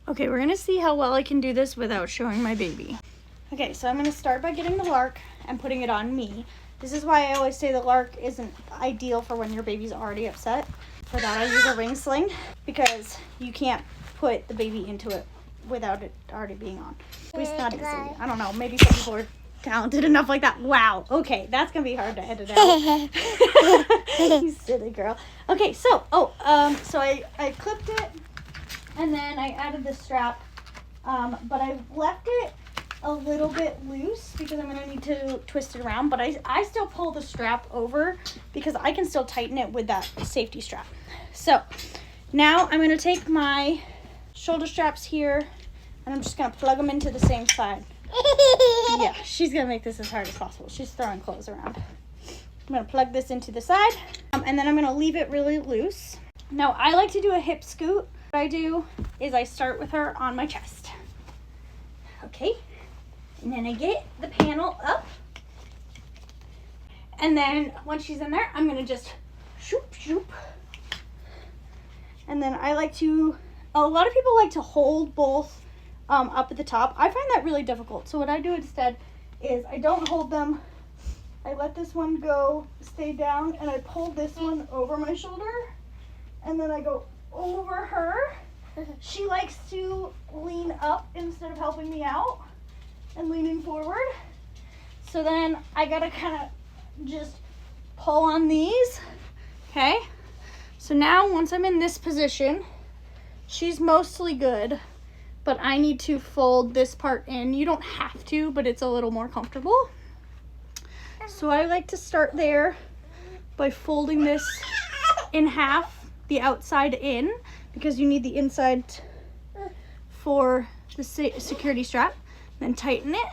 Okay, we're gonna see how well I can do this without showing my baby. Okay, so I'm gonna start by getting the Lark and putting it on me. This is why I always say the Lark isn't ideal for when your baby's already upset. For that I use a ring sling because you can't put the baby into it without it already being on. At least not easily. I don't know, maybe some people are talented enough like that. Wow, okay, that's gonna be hard to edit out. You silly girl. Okay, so, so I clipped it and then I added the strap, but I left it a little bit loose because I'm gonna need to twist it around, but I still pull the strap over because I can still tighten it with that safety strap. So now I'm gonna take my shoulder straps here and I'm just gonna plug them into the same side. Yeah, she's gonna make this as hard as possible. She's throwing clothes around. I'm gonna plug this into the side, and then I'm gonna leave it really loose. Now I like to do a hip scoot. What I do is I start with her on my chest. Okay, and then I get the panel up, and then once she's in there, I'm gonna just shoop shoop. And then I like to, a lot of people like to hold both up at the top. I find that really difficult. So what I do instead is I don't hold them. I let this one go, stay down, and I pull this one over my shoulder, and then I go over her. She likes to lean up instead of helping me out and leaning forward. So then I gotta kind of just pull on these, okay? So now once I'm in this position, she's mostly good, but I need to fold this part in. You don't have to, but it's a little more comfortable. So I like to start there by folding this in half, the outside in, because you need the inside for the security strap. Then tighten it.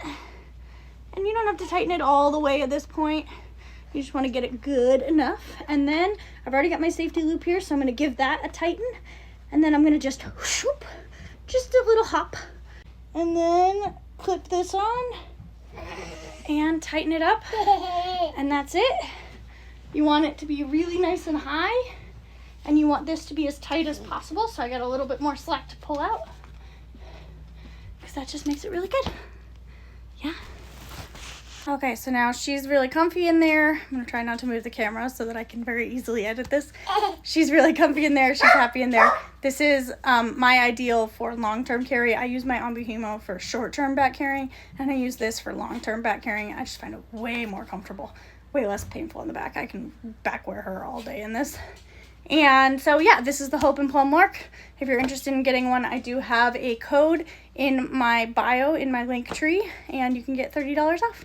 And you don't have to tighten it all the way at this point. You just want to get it good enough. And then I've already got my safety loop here, so I'm going to give that a tighten. And then I'm going to just whoop, just a little hop. And then clip this on and tighten it up. And that's it. You want it to be really nice and high. And you want this to be as tight as possible. So I got a little bit more slack to pull out, because that just makes it really good. Yeah. Okay, so now she's really comfy in there. I'm gonna try not to move the camera so that I can very easily edit this. She's really comfy in there. She's happy in there. This is my ideal for long-term carry. I use my Ambuhimo for short-term back carrying, and I use this for long-term back carrying. I just find it way more comfortable, way less painful in the back. I can back wear her all day in this. And so yeah, this is the Hope and Plum Lark. If you're interested in getting one, I do have a code in my bio in my Linktree, and you can get $30 off.